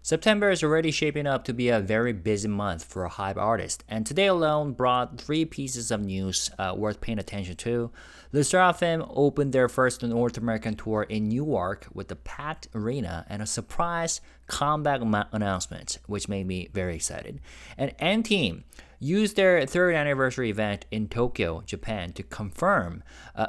September is already shaping up to be a very busy month for a HYBE artist, and today alone brought three pieces of news worth paying attention to. LESSERAFIM opened their first North American tour in Newark with a packed arena and a surprise comeback announcement, which made me very excited. And ANDTEAM used their third anniversary event in Tokyo, Japan to confirm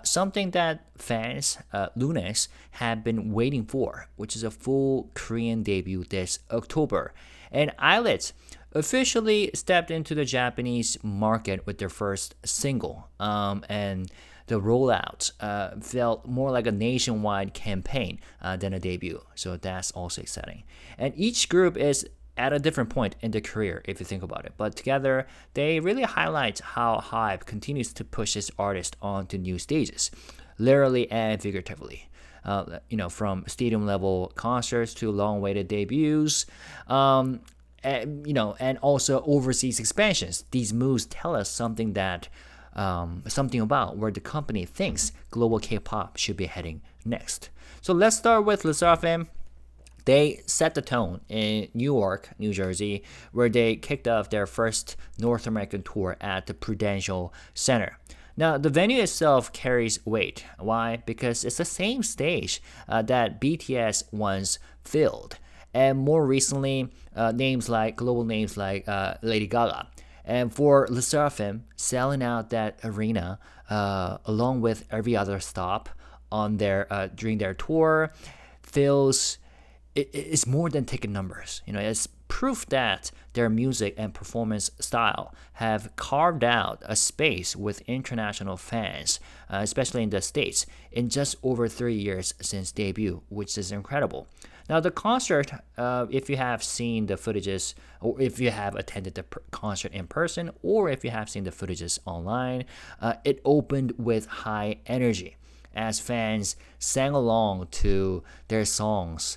something that fans, Lunix, had been waiting for, which is a full Korean debut this October. And ILLIT officially stepped into the Japanese market with their first single, and the rollout felt more like a nationwide campaign than a debut, so that's also exciting. And each group is at a different point in their career, if you think about it. But together, they really highlight how HYBE continues to push its artists onto new stages, literally and figuratively. From stadium-level concerts to long-awaited debuts, and also overseas expansions. These moves tell us something about where the company thinks global K-pop should be heading next. So let's start with LESSERAFIM. They set the tone in Newark, New Jersey, where they kicked off their first North American tour at the Prudential Center. Now, the venue itself carries weight. Why? Because it's the same stage that BTS once filled. And more recently, global names like Lady Gaga. And for LESSERAFIM, selling out that arena along with every other stop on during their tour feels it's more than ticket numbers. It's proof that their music and performance style have carved out a space with international fans, especially in the States, in just over 3 years since debut, which is incredible. Now, the concert, if you have seen the footages, or if you have attended the concert in person, or if you have seen the footages online, it opened with high energy as fans sang along to their songs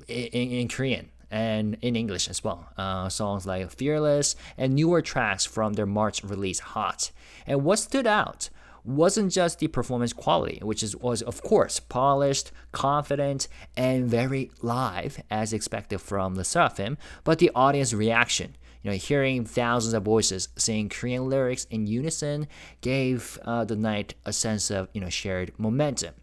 in Korean and in English as well. Songs like Fearless and newer tracks from their March release, Hot. And what stood out wasn't just the performance quality, which was of course polished, confident, and very live as expected from LESSERAFIM, but the audience reaction. Hearing thousands of voices sing Korean lyrics in unison gave the night a sense of shared momentum.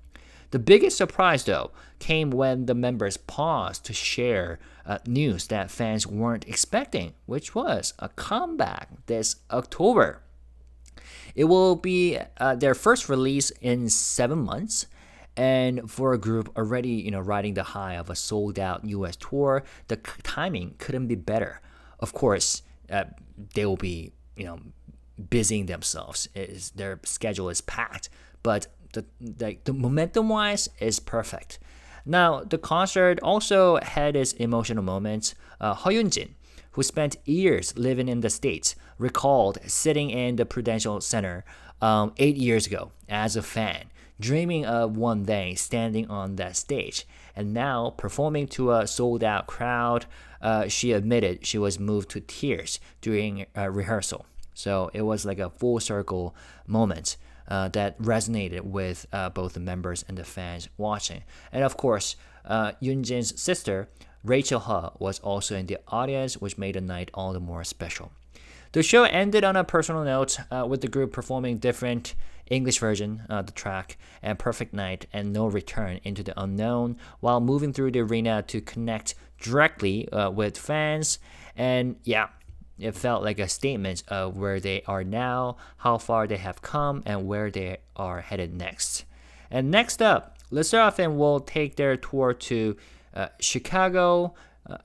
The biggest surprise, though, came when the members paused to share news that fans weren't expecting, which was a comeback this October. It will be their first release in 7 months, and for a group already riding the high of a sold-out US tour, the timing couldn't be better. Of course, they will be busying themselves. Their schedule is packed, but the momentum-wise is perfect. Now, the concert also had its emotional moments. Hyunjin, who spent years living in the States, recalled sitting in the Prudential Center 8 years ago as a fan, dreaming of one day standing on that stage. And now, performing to a sold-out crowd, she admitted she was moved to tears during rehearsal. So it was like a full circle moment that resonated with both the members and the fans watching. And of course, Yoonjin's sister, Rachel Huh, was also in the audience, which made the night all the more special. The show ended on a personal note, with the group performing different English version of the track and Perfect Night and No Return into the Unknown, while moving through the arena to connect directly with fans. And yeah, it felt like a statement of where they are now, how far they have come, and where they are headed next. And next up, LESSERAFIM will take their tour to Chicago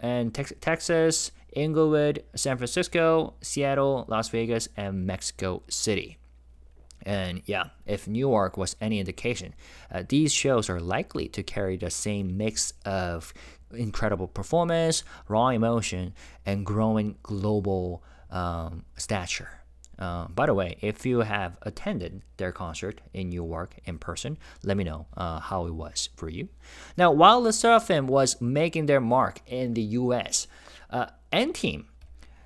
and Texas, Inglewood, San Francisco, Seattle, Las Vegas, and Mexico City. And yeah, if Newark was any indication, these shows are likely to carry the same mix of incredible performance, raw emotion, and growing global stature. By the way, if you have attended their concert in Newark in person, let me know how it was for you. Now, while LESSERAFIM was making their mark in the US, ANDTEAM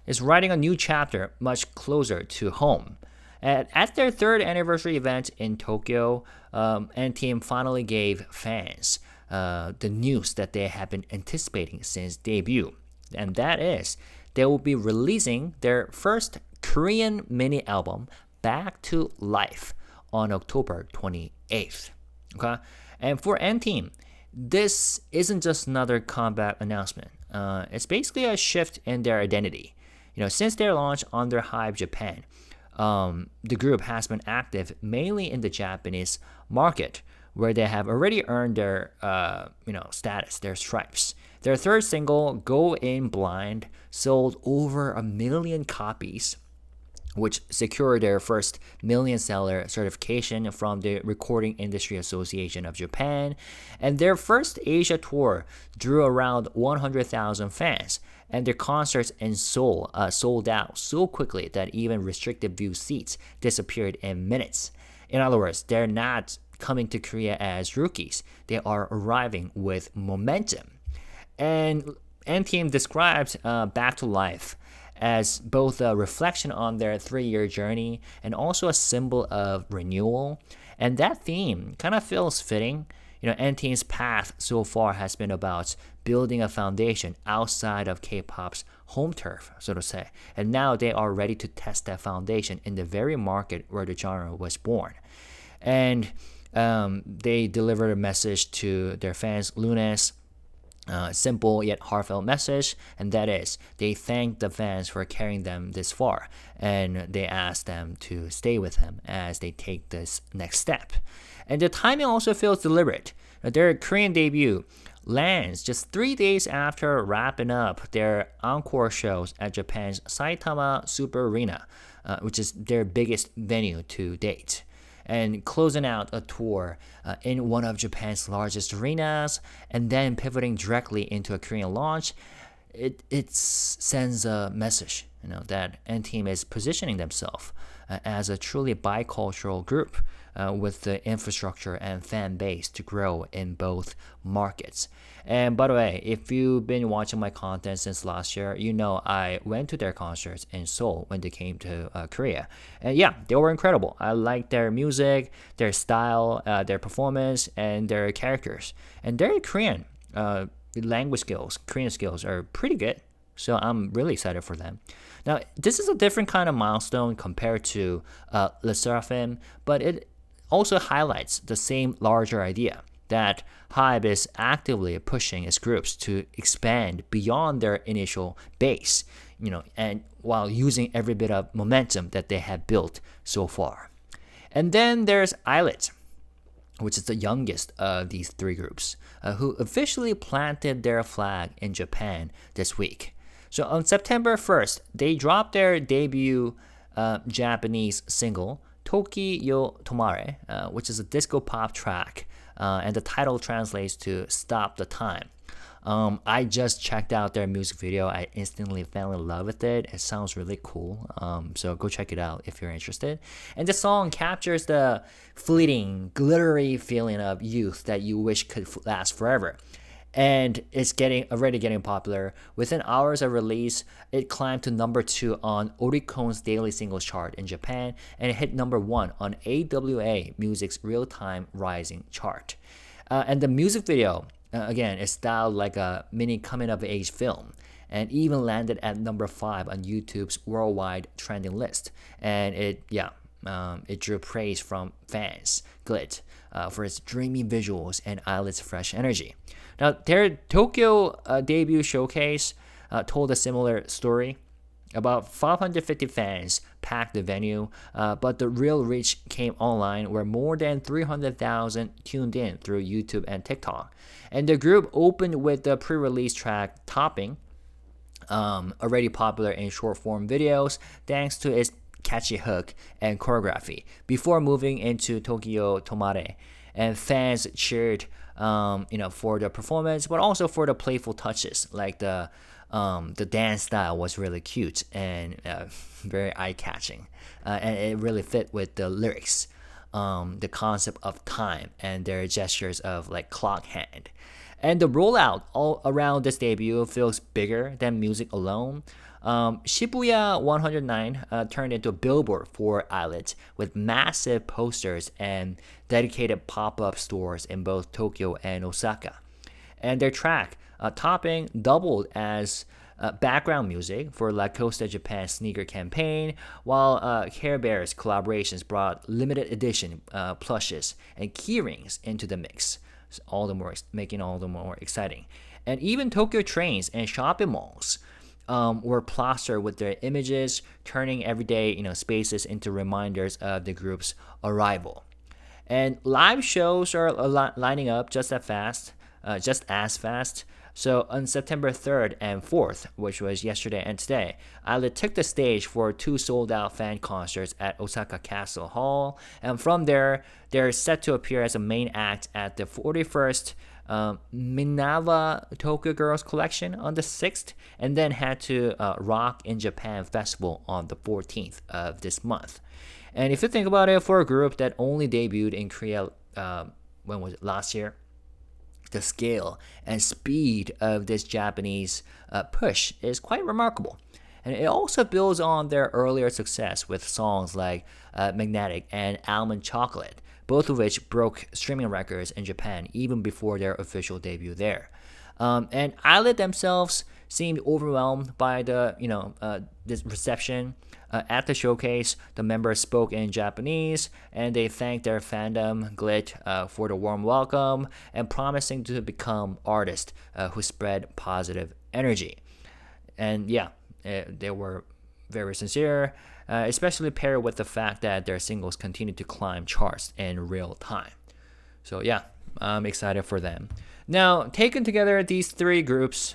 is writing a new chapter much closer to home. At their third anniversary event in Tokyo, ANDTEAM finally gave fans the news that they have been anticipating since debut, and that is they will be releasing their first Korean mini album, Back to Life, on October 28th. Okay, and for ANDTEAM, this isn't just another comeback announcement. It's basically a shift in their identity. Since their launch under HYBE Japan, the group has been active mainly in the Japanese market, where they have already earned their status, their stripes. Their third single, Go In Blind, sold over 1 million copies, which secured their first million seller certification from the Recording Industry Association of Japan. And their first Asia tour drew around 100,000 fans, and their concerts in Seoul sold out so quickly that even restricted view seats disappeared in minutes. In other words, they're not coming to Korea as rookies. They are arriving with momentum. And ANDTEAM describes Back to Life as both a reflection on their 3-year journey and also a symbol of renewal. And that theme kind of feels fitting. ANDTEAM's path so far has been about building a foundation outside of K-pop's home turf, so to say. And now they are ready to test that foundation in the very market where the genre was born. And they delivered a message to their fans, Lunes, simple yet heartfelt message, and that is they thank the fans for carrying them this far, and they ask them to stay with them as they take this next step. And the timing also feels deliberate. Their Korean debut lands just 3 days after wrapping up their encore shows at Japan's Saitama Super Arena, which is their biggest venue to date, and closing out a tour in one of Japan's largest arenas, and then pivoting directly into a Korean launch. It sends a message, that ANDTEAM is positioning themselves as a truly bicultural group with the infrastructure and fan base to grow in both markets. And by the way, if you've been watching my content since last year, I went to their concerts in Seoul when they came to Korea. And yeah, they were incredible. I liked their music, their style, their performance, and their characters. And their Korean language skills, Korean skills are pretty good. So I'm really excited for them. Now, this is a different kind of milestone compared to LESSERAFIM, but it also highlights the same larger idea that HYBE is actively pushing its groups to expand beyond their initial base, and while using every bit of momentum that they have built so far. And then there's ILLIT, which is the youngest of these 3 groups, who officially planted their flag in Japan this week. So on September 1st, they dropped their debut Japanese single, Toki Yo Tomare, which is a disco pop track, and the title translates to Stop the Time. I just checked out their music video. I instantly fell in love with it. It sounds really cool. So go check it out if you're interested. And the song captures the fleeting, glittery feeling of youth that you wish could last forever. And it's already getting popular. Within hours of release, it climbed to number 2 on Oricon's daily singles chart in Japan, and it hit number 1 on AWA Music's real-time rising chart. And the music video, again, is styled like a mini coming-of-age film, and even landed at number 5 on YouTube's worldwide trending list. And it drew praise from fans, GLLIT, for its dreamy visuals and ILLIT's fresh energy. Now, their Tokyo debut showcase told a similar story. About 550 fans packed the venue, but the real reach came online, where more than 300,000 tuned in through YouTube and TikTok. And the group opened with the pre-release track Topping, already popular in short-form videos thanks to its catchy hook and choreography, before moving into Toki Yo Tomare. And fans cheered for the performance, but also for the playful touches, like the dance style was really cute and very eye-catching, and it really fit with the lyrics, the concept of time, and their gestures of like clock hand. And the rollout all around this debut feels bigger than music alone. Shibuya 109 turned into a billboard for ILLIT with massive posters and dedicated pop-up stores in both Tokyo and Osaka. And their track, Topping, doubled as background music for La Costa Japan sneaker campaign, while Care Bears collaborations brought limited edition plushes and keyrings into the mix, so making all the more exciting. And even Tokyo trains and shopping malls were plastered with their images, turning everyday spaces into reminders of the group's arrival. And live shows are lining up just as fast. So on September 3rd and 4th, which was yesterday and today, ILLIT took the stage for 2 sold-out fan concerts at Osaka Castle Hall. And from there, they're set to appear as a main act at the 41st Minava Tokyo Girls Collection on the 6th, and then head to Rock in Japan Festival on the 14th of this month. And if you think about it, for a group that only debuted in Korea, when was it, last year? The scale and speed of this Japanese push is quite remarkable. And it also builds on their earlier success with songs like Magnetic and Almond Chocolate, both of which broke streaming records in Japan even before their official debut there. And ILLIT themselves seemed overwhelmed by this reception. At the showcase, the members spoke in Japanese, and they thanked their fandom, GLLIT, for the warm welcome and promising to become artists who spread positive energy. And yeah, they were very sincere, especially paired with the fact that their singles continued to climb charts in real time. So yeah, I'm excited for them. Now, taken together, these 3 groups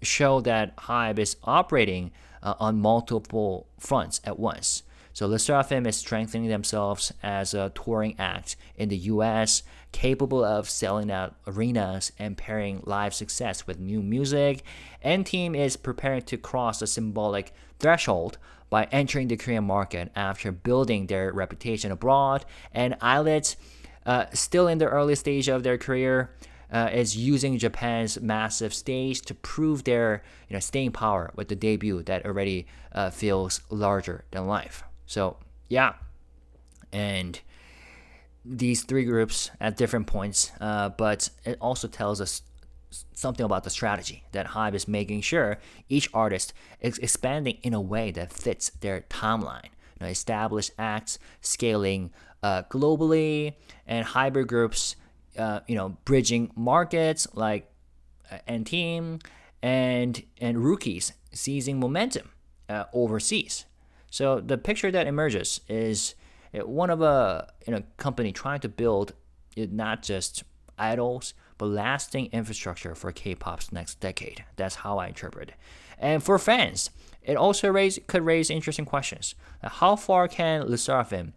show that HYBE is operating on multiple fronts at once. So LESSERAFIM is strengthening themselves as a touring act in the US, capable of selling out arenas and pairing live success with new music. ANDTEAM is preparing to cross a symbolic threshold by entering the Korean market after building their reputation abroad. And ILLIT, still in the early stage of their career, is using Japan's massive stage to prove their staying power with the debut that already feels larger than life. So yeah, and these 3 groups at different points, but it also tells us something about the strategy that HYBE is making sure each artist is expanding in a way that fits their timeline. Established acts scaling globally, and hybrid groups bridging markets like ANDTEAM, and rookies seizing momentum overseas. So the picture that emerges is one of a company trying to build not just idols but lasting infrastructure for K-pop's next decade. That's how I interpret it. And for fans, it also could raise interesting questions. How far can LESSERAFIM,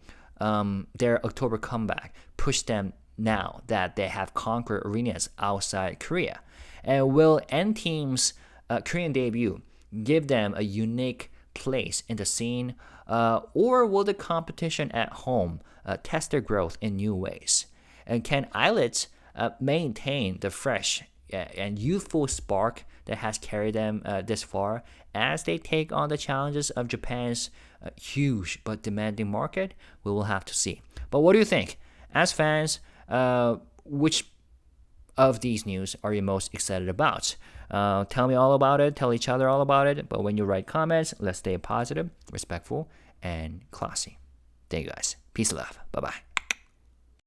their October comeback, push them now that they have conquered arenas outside Korea? And will ANDTEAM's Korean debut give them a unique place in the scene, or will the competition at home test their growth in new ways? And can ILLIT maintain the fresh and youthful spark that has carried them this far as they take on the challenges of Japan's huge but demanding market? We will have to see. But what do you think? As fans, which of these news are you most excited about? Tell me all about it. Tell each other all about it. But when you write comments, let's stay positive, respectful, and classy. Thank you guys. Peace and love. Bye-bye.